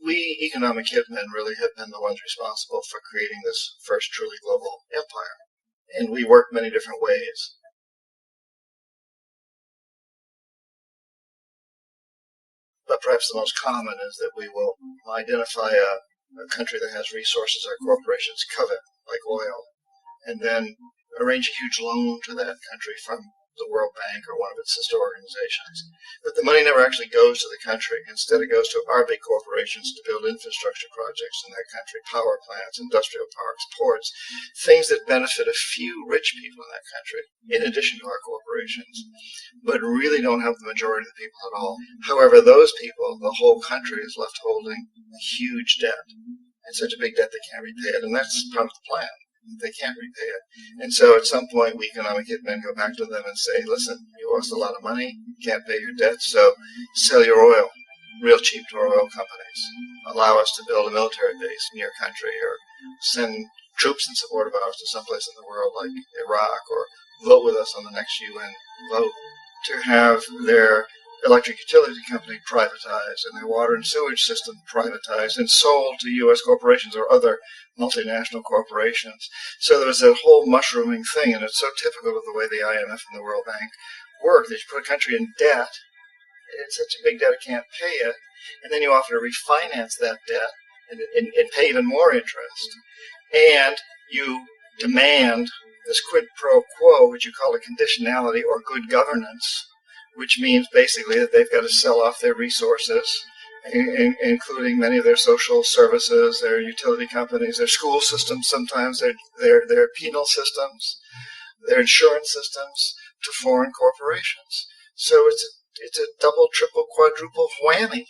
we economic hitmen really have been the ones responsible for creating this first truly global empire. And we work many different ways. But perhaps the most common is that we will identify a country that has resources our corporations covet, like oil, and then arrange a huge loan to that country from the World Bank or one of its sister organizations. But the money never actually goes to the country. Instead, it goes to our big corporations to build infrastructure projects in that country, power plants, industrial parks, ports, things that benefit a few rich people in that country, in addition to our corporations, but really don't help the majority of the people at all. However, those people, the whole country is left holding a huge debt, and such a big debt they can't repay it, and that's part of the plan. They can't repay it. And so at some point, we economic hitmen go back to them and say, listen, you owe us a lot of money, you can't pay your debt, so sell your oil real cheap to our oil companies. Allow us to build a military base in your country, or send troops in support of ours to someplace in the world like Iraq, or vote with us on the next UN vote to have their electric utility company privatized and their water and sewage system privatized and sold to U.S. corporations or other multinational corporations. So there was that whole mushrooming thing, and it's so typical of the way the IMF and the World Bank work, that you put a country in debt, it's such a big debt it can't pay it, and then you offer to refinance that debt and pay even more interest, and you demand this quid pro quo, which you call a conditionality or good governance, which means basically that they've got to sell off their resources, including many of their social services, their utility companies, their school systems, sometimes their penal systems, their insurance systems, to foreign corporations. So it's a double, triple, quadruple whammy.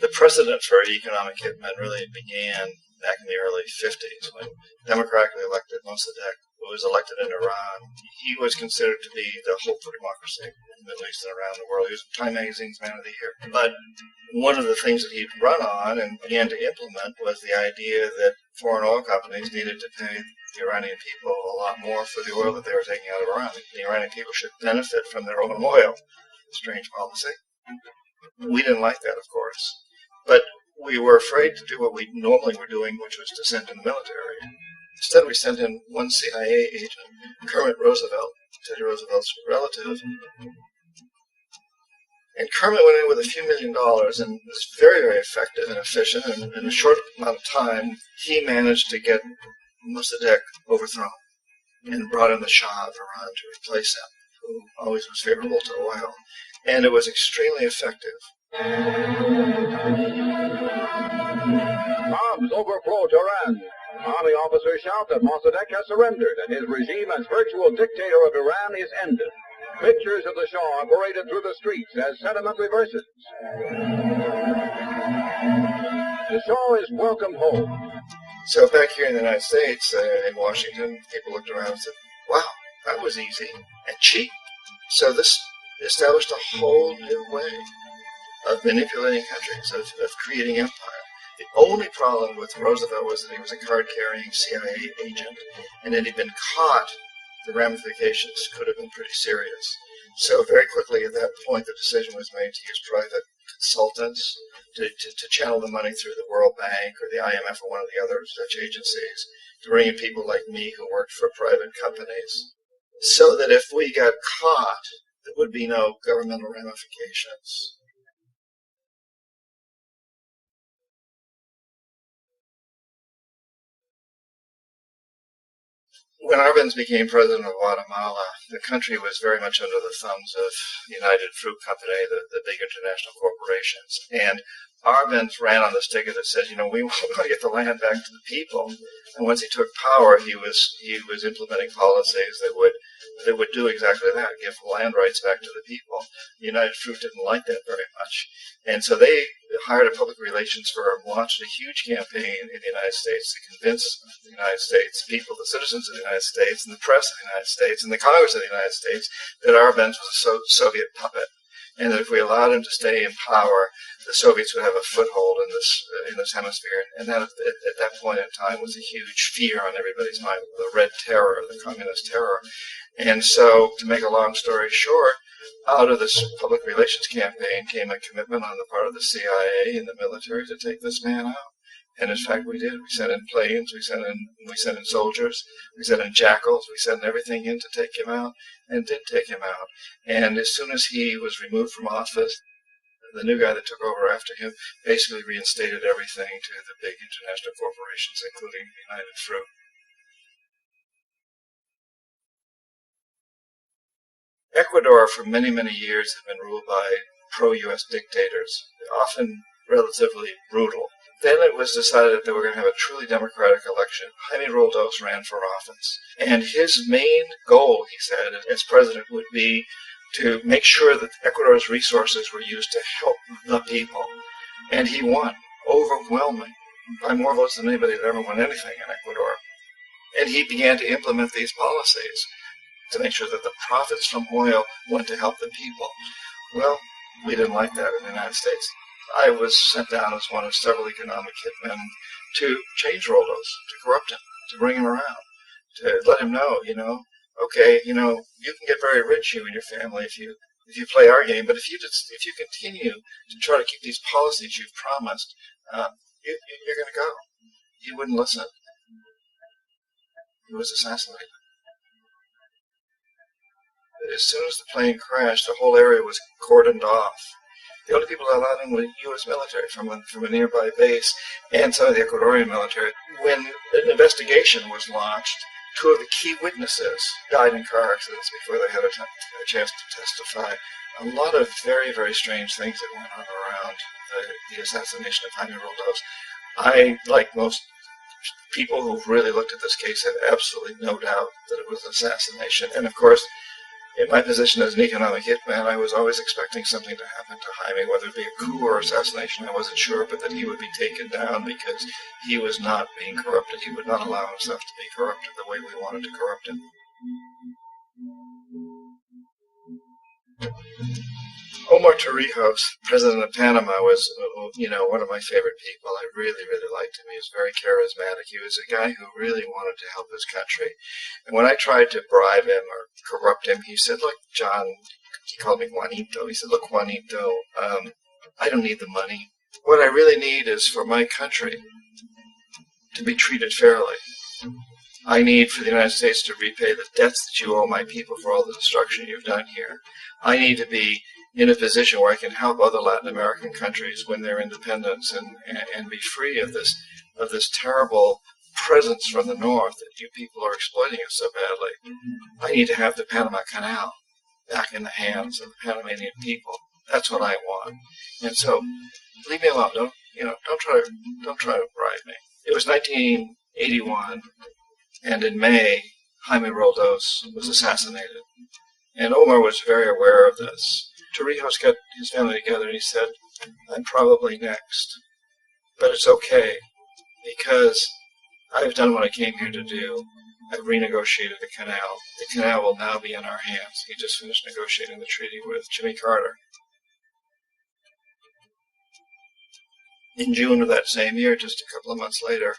The precedent for economic hitmen really began back in the early 50s when democratically elected Mossadegh, who was elected in Iran, he was considered to be the hope for democracy in the Middle East and around the world. He was Time Magazine's Man of the Year. But one of the things that he'd run on and began to implement was the idea that foreign oil companies needed to pay the Iranian people a lot more for the oil that they were taking out of Iran. The Iranian people should benefit from their own oil. Strange policy. We didn't like that, of course. But we were afraid to do what we normally were doing, which was to send in the military. Instead, we sent in one CIA agent, Kermit Roosevelt, Teddy Roosevelt's relative. And Kermit went in with a few $1 million and was very, very effective and efficient. And in a short amount of time, he managed to get Mossadegh overthrown and brought in the Shah of Iran to replace him, who always was favorable to oil. And it was extremely effective. Bombs overflow Tehran. Army officers shout that Mossadegh has surrendered and his regime as virtual dictator of Iran is ended. Pictures of the Shah are paraded through the streets as sentiment reverses. The Shah is welcomed home. So back here in the United States, in Washington, people looked around and said, wow, that was easy and cheap. So this established a whole new way of manipulating countries, of creating empire. The only problem with Roosevelt was that he was a card-carrying CIA agent, and had he been caught, the ramifications could have been pretty serious. So very quickly at that point, the decision was made to use private consultants to channel the money through the World Bank or the IMF or one of the other such agencies, to bring in people like me who worked for private companies, so that if we got caught, there would be no governmental ramifications. When Arbenz became president of Guatemala, the country was very much under the thumbs of United Fruit Company, the big international corporations. And Arbenz ran on this ticket that said, we want to get the land back to the people. And once he took power, he was implementing policies that would do exactly that, give land rights back to the people. United Fruit didn't like that very much. And so they hired a public relations firm, launched a huge campaign in the United States to convince the United States people, the citizens of the United States, and the press of the United States, and the Congress of the United States, that Arbenz was a Soviet puppet. and that if we allowed him to stay in power, the Soviets would have a foothold in this hemisphere. And that, at that point in time, was a huge fear on everybody's mind, the Red Terror, the Communist Terror. And so, to make a long story short, out of this public relations campaign came a commitment on the part of the CIA and the military to take this man out. And in fact, we did. We sent in planes, we sent in soldiers, we sent in jackals, we sent everything in to take him out, and did take him out. And as soon as he was removed from office, the new guy that took over after him basically reinstated everything to the big international corporations, including United Fruit. Ecuador, for many, many years, had been ruled by pro-U.S. dictators, often relatively brutal. Then it was decided that they were going to have a truly democratic election. Jaime Roldos ran for office. And his main goal, he said, as president, would be to make sure that Ecuador's resources were used to help the people. And he won, overwhelmingly, by more votes than anybody had ever won anything in Ecuador. And he began to implement these policies to make sure that the profits from oil went to help the people. Well, we didn't like that in the United States. I was sent down as one of several economic hitmen to change Roldos, to corrupt him, to bring him around, to let him know, okay, you can get very rich, you and your family, if you play our game, but if you continue to try to keep these policies you've promised, you're going to go. He wouldn't listen. He was assassinated. As soon as the plane crashed, the whole area was cordoned off. The only people that allowed in were U.S. military from a nearby base and some of the Ecuadorian military. When an investigation was launched, two of the key witnesses died in car accidents before they had a chance to testify. A lot of very, very strange things that went on around the assassination of Jaime Roldos. I, like most people who've really looked at this case, have absolutely no doubt that it was an assassination. And of course, in my position as an economic hitman, I was always expecting something to happen to Jaime, whether it be a coup or assassination, I wasn't sure, but that he would be taken down because he was not being corrupted. He would not allow himself to be corrupted the way we wanted to corrupt him. Omar Torrijos, president of Panama, was, one of my favorite people. I really, really liked him. He was very charismatic. He was a guy who really wanted to help his country. And when I tried to bribe him or corrupt him, he said, look, John, he called me Juanito. He said, look, Juanito, I don't need the money. What I really need is for my country to be treated fairly. I need for the United States to repay the debts that you owe my people for all the destruction you've done here. I need to be in a position where I can help other Latin American countries win their independence and be free of this terrible presence from the north that you people are exploiting us so badly. I need to have the Panama Canal back in the hands of the Panamanian people. That's what I want. And so, leave me alone. Don't try to bribe me. It was 1981, and in May, Jaime Roldos was assassinated. And Omar was very aware of this. Torrijos got his family together and he said, I'm probably next. But it's okay, because I've done what I came here to do. I've renegotiated the canal. The canal will now be in our hands. He just finished negotiating the treaty with Jimmy Carter. In June of that same year, just a couple of months later,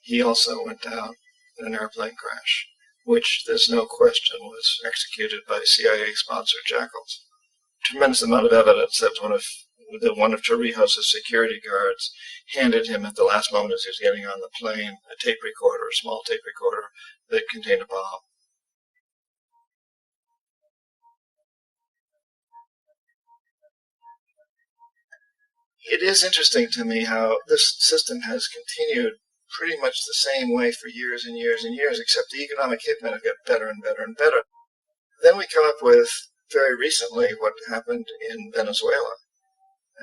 he also went down in an airplane crash, which, there's no question, was executed by CIA-sponsored jackals. Tremendous amount of evidence that one of Torrijos' security guards handed him at the last moment as he was getting on the plane a tape recorder, a small tape recorder that contained a bomb. It is interesting to me how this system has continued pretty much the same way for years and years and years, except the economic hitmen have got better and better and better. Then we come up with, very recently, what happened in Venezuela.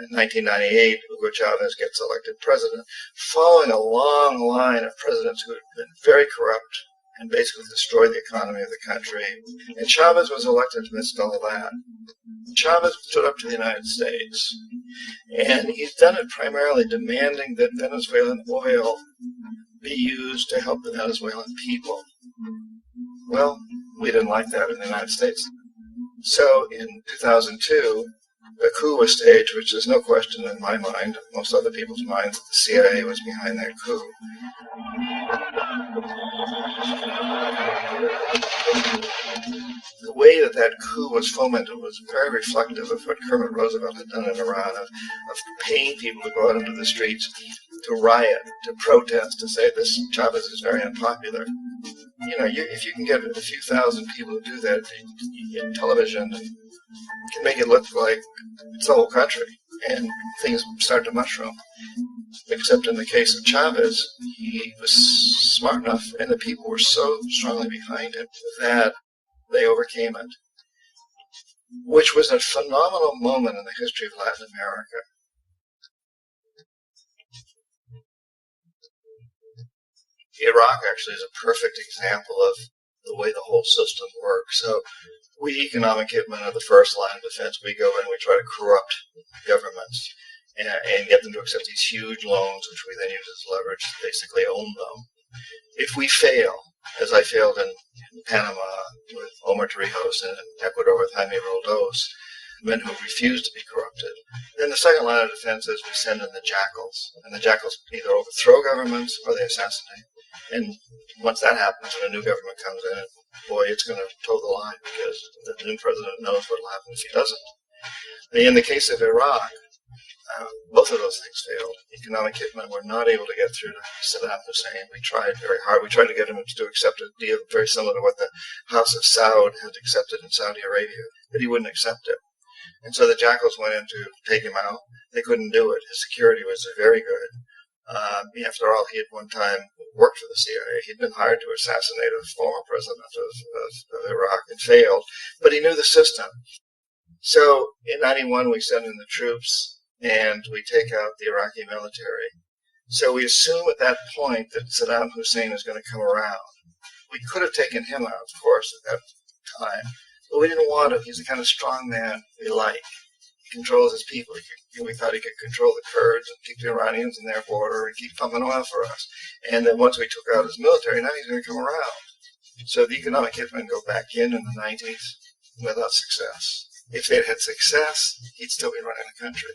In 1998, Hugo Chavez gets elected president, following a long line of presidents who had been very corrupt and basically destroyed the economy of the country. And Chavez was elected amidst all that. Chavez stood up to the United States, and he's done it primarily demanding that Venezuelan oil be used to help the Venezuelan people. Well, we didn't like that in the United States. So in 2002, a coup was staged, which is no question in my mind, most other people's minds, that the CIA was behind that coup. The way that that coup was fomented was very reflective of what Kermit Roosevelt had done in Iran, of paying people to go out into the streets, to riot, to protest, to say this Chavez is very unpopular. You know, if you can get a few thousand people to do that in television, you can make it look like it's the whole country, and things start to mushroom. Except in the case of Chavez, he was smart enough, and the people were so strongly behind him that they overcame it, which was a phenomenal moment in the history of Latin America. Iraq actually is a perfect example of the way the whole system works. So we economic hitmen are the first line of defense. We go in and we try to corrupt governments and get them to accept these huge loans, which we then use as leverage to basically own them. If we fail, as I failed in Panama with Omar Torrijos and in Ecuador with Jaime Roldos, men who refuse to be corrupted, then the second line of defense is we send in the jackals. And the jackals either overthrow governments or they assassinate. And once that happens, when a new government comes in, boy, it's going to toe the line, because the new president knows what will happen if he doesn't. In the case of Iraq, both of those things failed. Economic hitmen were not able to get through to Saddam Hussein. We tried very hard. We tried to get him to accept a deal very similar to what the House of Saud had accepted in Saudi Arabia, but he wouldn't accept it. And so the jackals went in to take him out. They couldn't do it. His security was very good. After all, he had one time worked for the CIA. He'd been hired to assassinate a former president of Iraq and failed, but he knew the system. So in 91, we send in the troops and we take out the Iraqi military. So we assume at that point that Saddam Hussein is going to come around. We could have taken him out, of course, at that time, but we didn't want to. He's the kind of strong man we like. He controls his people. We thought he could control the Kurds and keep the Iranians in their border and keep pumping oil for us. And then once we took out his military, now he's going to come around. So the economic hitmen go back in the 90s without success. If they'd had success, he'd still be running the country.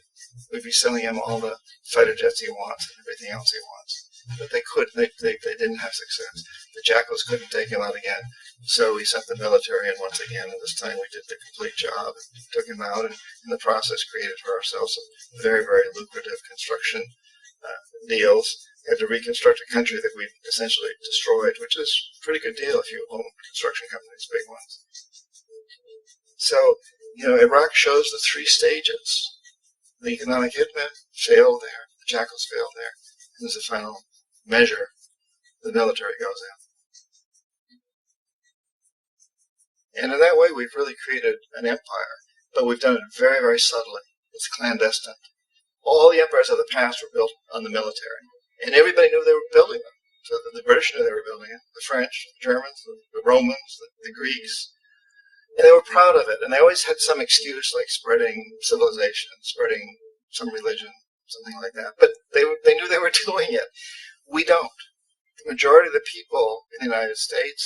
We'd be selling him all the fighter jets he wants and everything else he wants. But they couldn't. They didn't have success. The jackals couldn't take him out again. So we sent the military in once again, and this time we did the complete job. Took him out, and in the process created for ourselves some very, very lucrative construction deals. We had to reconstruct a country that we essentially destroyed, which is a pretty good deal if you own construction companies, big ones. So, Iraq shows the three stages. The economic hitmen failed there. The jackals failed there. And as a final measure, the military goes in. And in that way, we've really created an empire. But we've done it very, very subtly. It's clandestine. All the empires of the past were built on the military. And everybody knew they were building them. So the British knew they were building it. The French, the Germans, the Romans, the Greeks. And they were proud of it, and they always had some excuse, like spreading civilization, spreading some religion, something like that. But they knew they were doing it. We don't. The majority of the people in the United States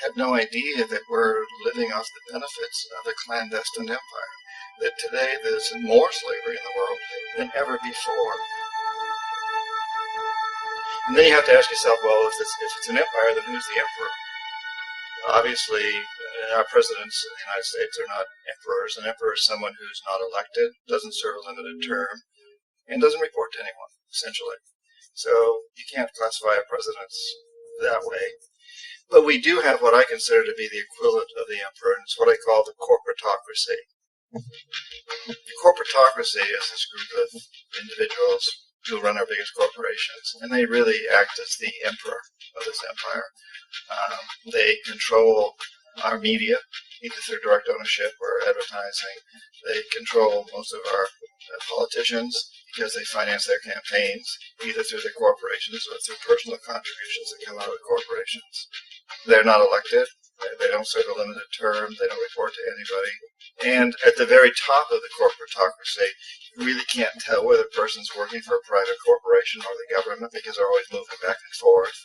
had no idea that we're living off the benefits of a clandestine empire, that today there's more slavery in the world than ever before. And then you have to ask yourself, well, if it's an empire, then who's the emperor? Obviously, our presidents in the United States are not emperors. An emperor is someone who's not elected, doesn't serve a limited term, and doesn't report to anyone, essentially. So you can't classify our presidents that way. But we do have what I consider to be the equivalent of the emperor, and it's what I call the corporatocracy. The corporatocracy is this group of individuals who run our biggest corporations, and they really act as the emperor of this empire. They control our media, either through direct ownership or advertising. They control most of our politicians because they finance their campaigns, either through their corporations or through personal contributions that come out of the corporations. They're not elected. They don't serve a limited term. They don't report to anybody. And at the very top of the corporatocracy, you really can't tell whether a person's working for a private corporation or the government because they're always moving back and forth.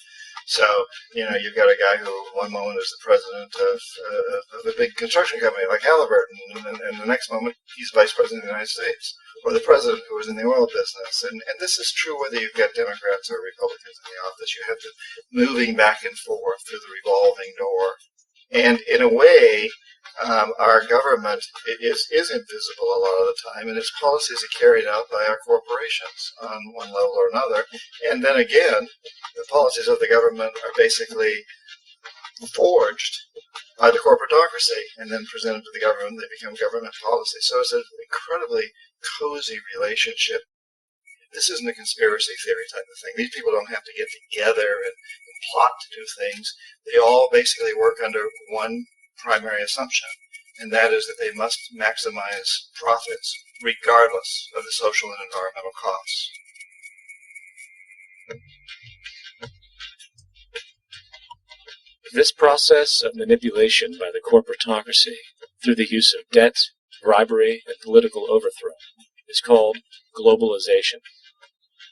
So, you've got a guy who one moment is the president of a big construction company like Halliburton, and the next moment he's vice president of the United States, or the president who was in the oil business. And this is true whether you've got Democrats or Republicans in the office. You have to moving back and forth through the revolving door. And in a way, our government is invisible a lot of the time, and its policies are carried out by our corporations on one level or another. And then again, the policies of the government are basically forged by the corporatocracy and then presented to the government. They become government policy. So it's an incredibly cozy relationship. This isn't a conspiracy theory type of thing. These people don't have to get together and plot to do things. They all basically work under one primary assumption, and that is that they must maximize profits regardless of the social and environmental costs. This process of manipulation by the corporatocracy through the use of debt, bribery, and political overthrow is called globalization.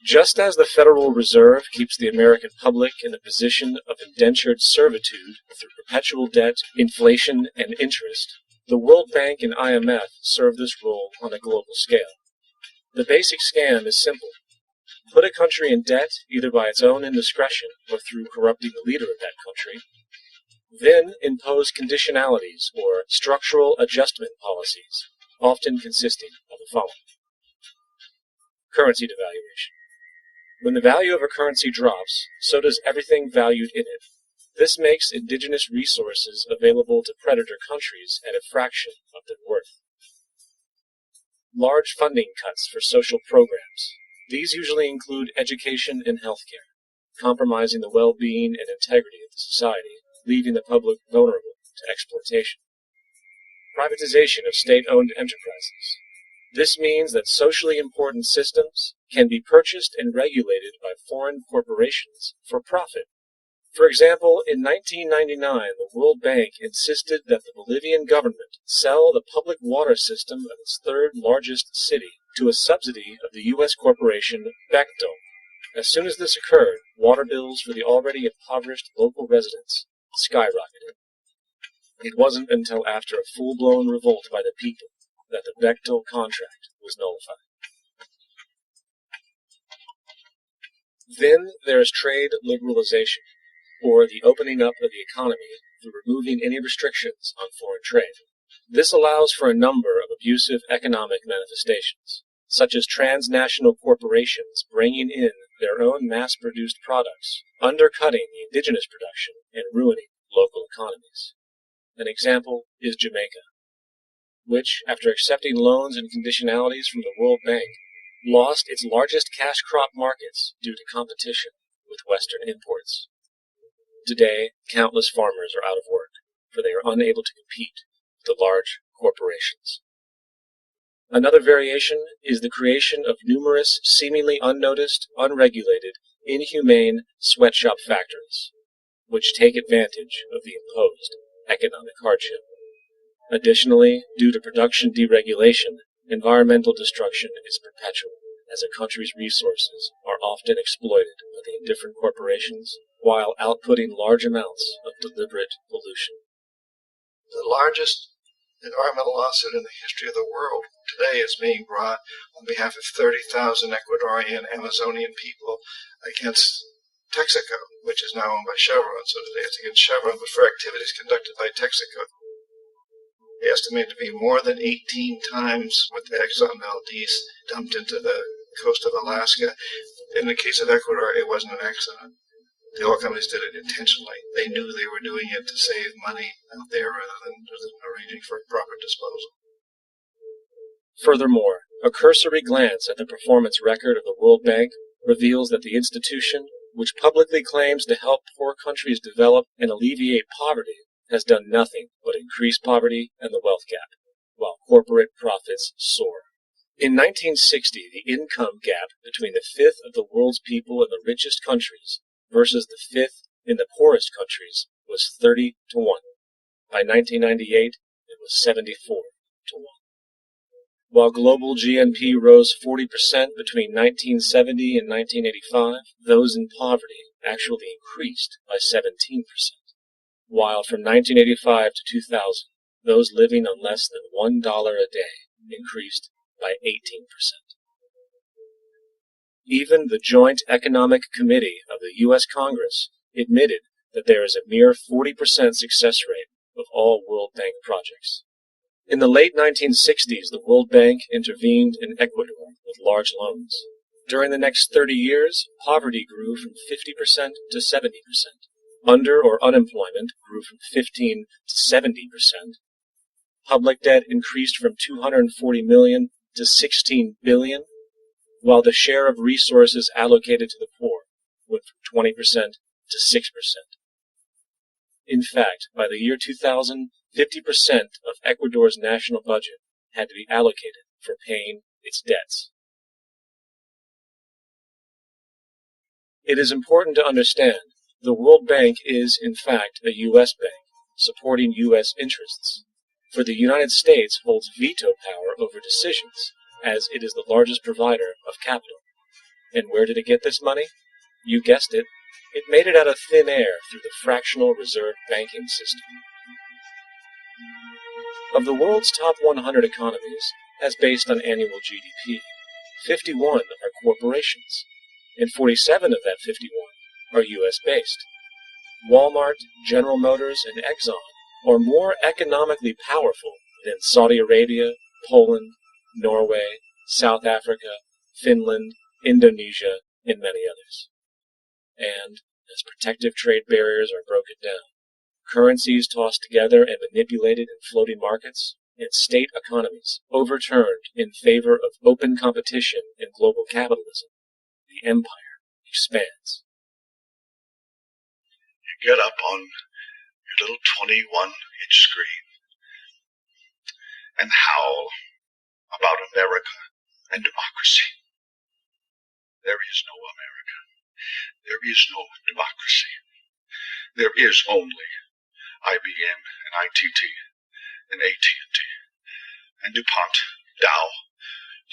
Just as the Federal Reserve keeps the American public in a position of indentured servitude through perpetual debt, inflation, and interest, the World Bank and IMF serve this role on a global scale. The basic scam is simple. Put a country in debt either by its own indiscretion or through corrupting the leader of that country, then impose conditionalities or structural adjustment policies, often consisting of the following. Currency devaluation. When the value of a currency drops, so does everything valued in it. This makes indigenous resources available to predator countries at a fraction of their worth. Large funding cuts for social programs. These usually include education and healthcare, compromising the well-being and integrity of the society, leaving the public vulnerable to exploitation. Privatization of state-owned enterprises. This means that socially important systems can be purchased and regulated by foreign corporations for profit. For example, in 1999, the World Bank insisted that the Bolivian government sell the public water system of its third largest city to a subsidy of the U.S. corporation Bechtel. As soon as this occurred, water bills for the already impoverished local residents skyrocketed. It wasn't until after a full-blown revolt by the people that the Bechtel contract was nullified. Then there is trade liberalization, or the opening up of the economy through removing any restrictions on foreign trade. This allows for a number of abusive economic manifestations, such as transnational corporations bringing in their own mass-produced products, undercutting the indigenous production, and ruining local economies. An example is Jamaica, which, after accepting loans and conditionalities from the World Bank, lost its largest cash crop markets due to competition with Western imports. Today, countless farmers are out of work, for they are unable to compete with the large corporations. Another variation is the creation of numerous seemingly unnoticed, unregulated, inhumane sweatshop factories, which take advantage of the imposed economic hardship. Additionally, due to production deregulation, environmental destruction is perpetual, as a country's resources are often exploited by the indifferent corporations while outputting large amounts of deliberate pollution. The largest environmental lawsuit in the history of the world today is being brought on behalf of 30,000 Ecuadorian Amazonian people against Texaco, which is now owned by Chevron. So today it's against Chevron, but for activities conducted by Texaco. They estimate to be more than 18 times what the Exxon Valdez dumped into the coast of Alaska. In the case of Ecuador, it wasn't an accident. The oil companies did it intentionally. They knew they were doing it to save money out there rather than arranging for proper disposal. Furthermore, a cursory glance at the performance record of the World Bank reveals that the institution, which publicly claims to help poor countries develop and alleviate poverty, has done nothing but increase poverty and the wealth gap, while corporate profits soar. In 1960, the income gap between the fifth of the world's people in the richest countries versus the fifth in the poorest countries was 30 to 1. By 1998, it was 74 to 1. While global GNP rose 40% between 1970 and 1985, those in poverty actually increased by 17%, while from 1985 to 2000, those living on less than $1 a day increased by 18%. Even the Joint Economic Committee of the U.S. Congress admitted that there is a mere 40% success rate of all World Bank projects. In the late 1960s, the World Bank intervened in Ecuador with large loans. During the next 30 years, poverty grew from 50% to 70%. Under or unemployment grew from 15 to 70%. Public debt increased from 240 million to 16 billion, while the share of resources allocated to the poor went from 20% to 6%. In fact, by the year 2000, 50% of Ecuador's national budget had to be allocated for paying its debts. It is important to understand the World Bank is, in fact, a U.S. bank, supporting U.S. interests. For the United States holds veto power over decisions, as it is the largest provider of capital. And where did it get this money? You guessed it. It made it out of thin air through the fractional reserve banking system. Of the world's top 100 economies, as based on annual GDP, 51 are corporations, and 47 of that 51 are U.S.-based. Walmart, General Motors, and Exxon are more economically powerful than Saudi Arabia, Poland, Norway, South Africa, Finland, Indonesia, and many others. And as protective trade barriers are broken down, currencies tossed together and manipulated in floating markets, and state economies overturned in favor of open competition and global capitalism, the empire expands. You get up on your little 21-inch screen and howl about America and democracy. There is no America. There is no democracy. There is only IBM and ITT and AT&T and DuPont, Dow,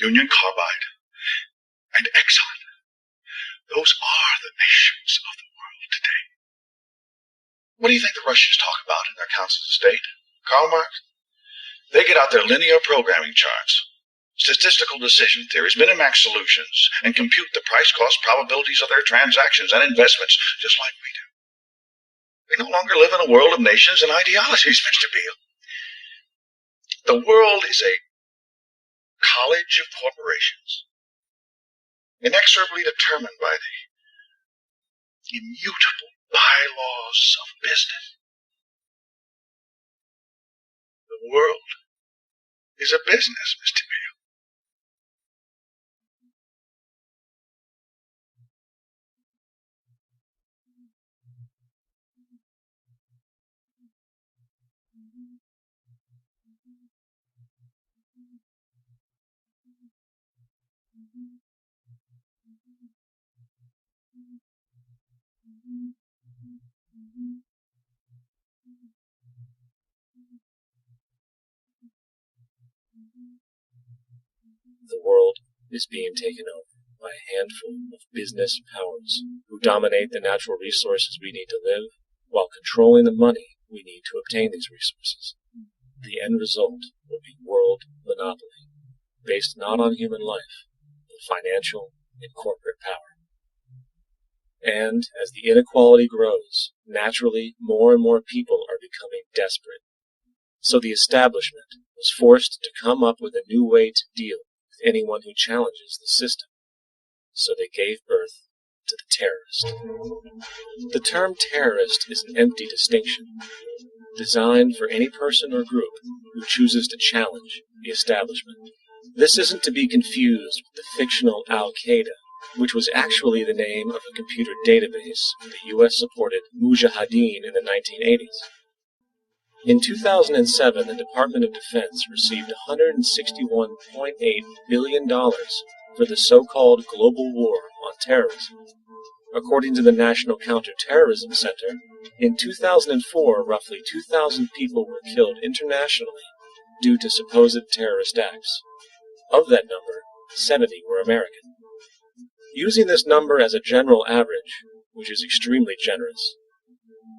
Union Carbide, and Exxon. Those are the nations of the world today. What do you think the Russians talk about in their councils of state? Karl Marx? They get out their linear programming charts, statistical decision theories, minimax solutions, and compute the price-cost probabilities of their transactions and investments, just like we do. We no longer live in a world of nations and ideologies, Mr. Beale. The world is a college of corporations, inexorably determined by the immutable bylaws of business. The world is a business, Mr. Beale. The world is being taken over by a handful of business powers who dominate the natural resources we need to live while controlling the money we need to obtain these resources. The end result will be world monopoly, based not on human life, but financial and corporate power. And as the inequality grows, naturally more and more people are becoming desperate. So the establishment was forced to come up with a new way to deal with anyone who challenges the system. So they gave birth to the terrorist. The term terrorist is an empty distinction, designed for any person or group who chooses to challenge the establishment. This isn't to be confused with the fictional Al-Qaeda, which was actually the name of a computer database the U.S.-supported Mujahideen in the 1980s. In 2007, the Department of Defense received $161.8 billion for the so-called global war on terrorism. According to the National Counterterrorism Center, in 2004, roughly 2,000 people were killed internationally due to supposed terrorist acts. Of that number, 70 were American. Using this number as a general average, which is extremely generous.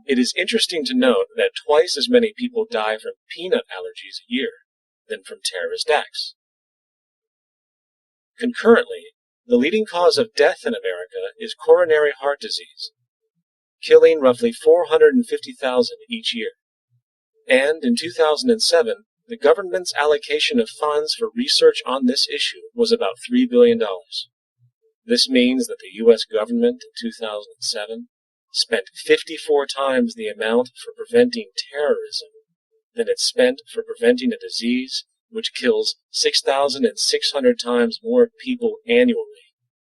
It is interesting to note that twice as many people die from peanut allergies a year than from terrorist acts. Concurrently, the leading cause of death in America is coronary heart disease, killing roughly 450,000 each year. And in 2007, the government's allocation of funds for research on this issue was about $3 billion. This means that the U.S. government in 2007 spent 54 times the amount for preventing terrorism than it spent for preventing a disease which kills 6,600 times more people annually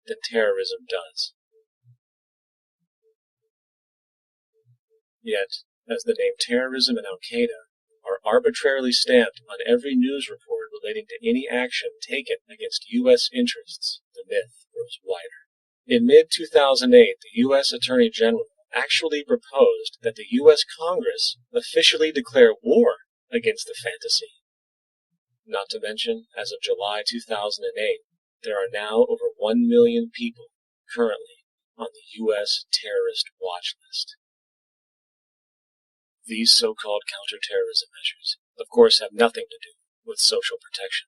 than terrorism does. Yet, as the name terrorism and Al-Qaeda are arbitrarily stamped on every news report relating to any action taken against U.S. interests, the myth grows wider. In mid-2008, the U.S. Attorney General actually proposed that the U.S. Congress officially declare war against the fantasy. Not to mention, as of July 2008, there are now over 1 million people currently on the U.S. terrorist watch list. These so-called counterterrorism measures, of course, have nothing to do with social protection,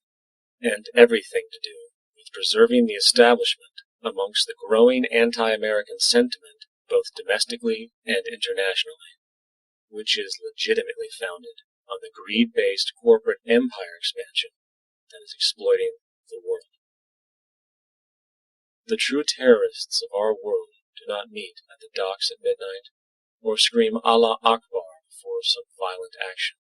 and everything to do with preserving the establishment amongst the growing anti-American sentiment, both domestically and internationally, which is legitimately founded on the greed-based corporate empire expansion that is exploiting the world. The true terrorists of our world do not meet at the docks at midnight or scream Allah Akbar for some violent action.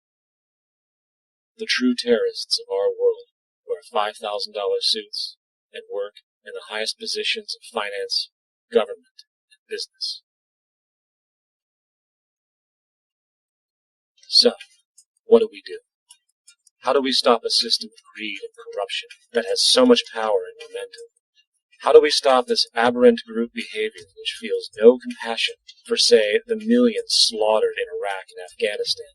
The true terrorists of our world wear $5,000 suits and work in the highest positions of finance, government, and business. So, what do we do? How do we stop a system of greed and corruption that has so much power and momentum? How do we stop this aberrant group behavior which feels no compassion for, say, the millions slaughtered in Iraq and Afghanistan,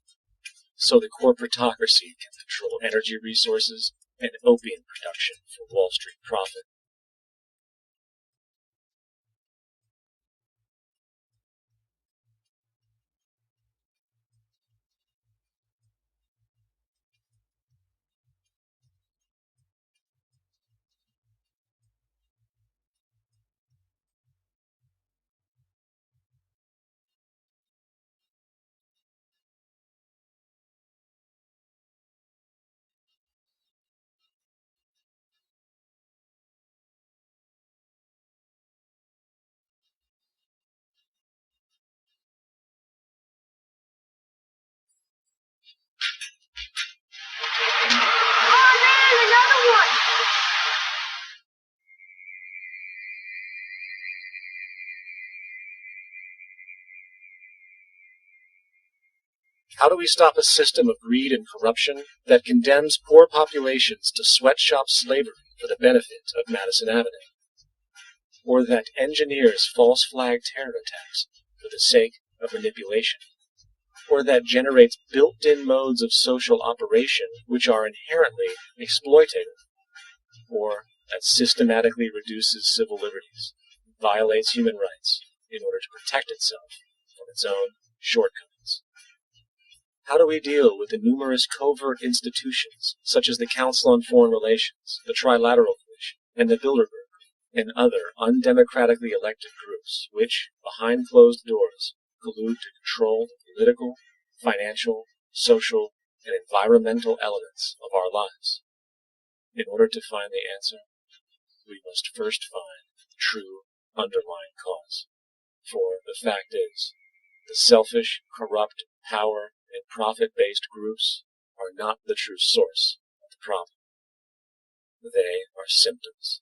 so the corporatocracy can control energy resources and opium production for Wall Street profit? How do we stop a system of greed and corruption that condemns poor populations to sweatshop slavery for the benefit of Madison Avenue? Or that engineers false flag terror attacks for the sake of manipulation? Or that generates built-in modes of social operation which are inherently exploitative? Or that systematically reduces civil liberties, violates human rights in order to protect itself from its own shortcomings? How do we deal with the numerous covert institutions, such as the Council on Foreign Relations, the Trilateral Commission, and the Bilderberg Group, and other undemocratically elected groups, which, behind closed doors, collude to control the political, financial, social, and environmental elements of our lives? In order to find the answer, we must first find the true underlying cause. For the fact is, the selfish, corrupt, power, and profit-based groups are not the true source of the problem. They are symptoms.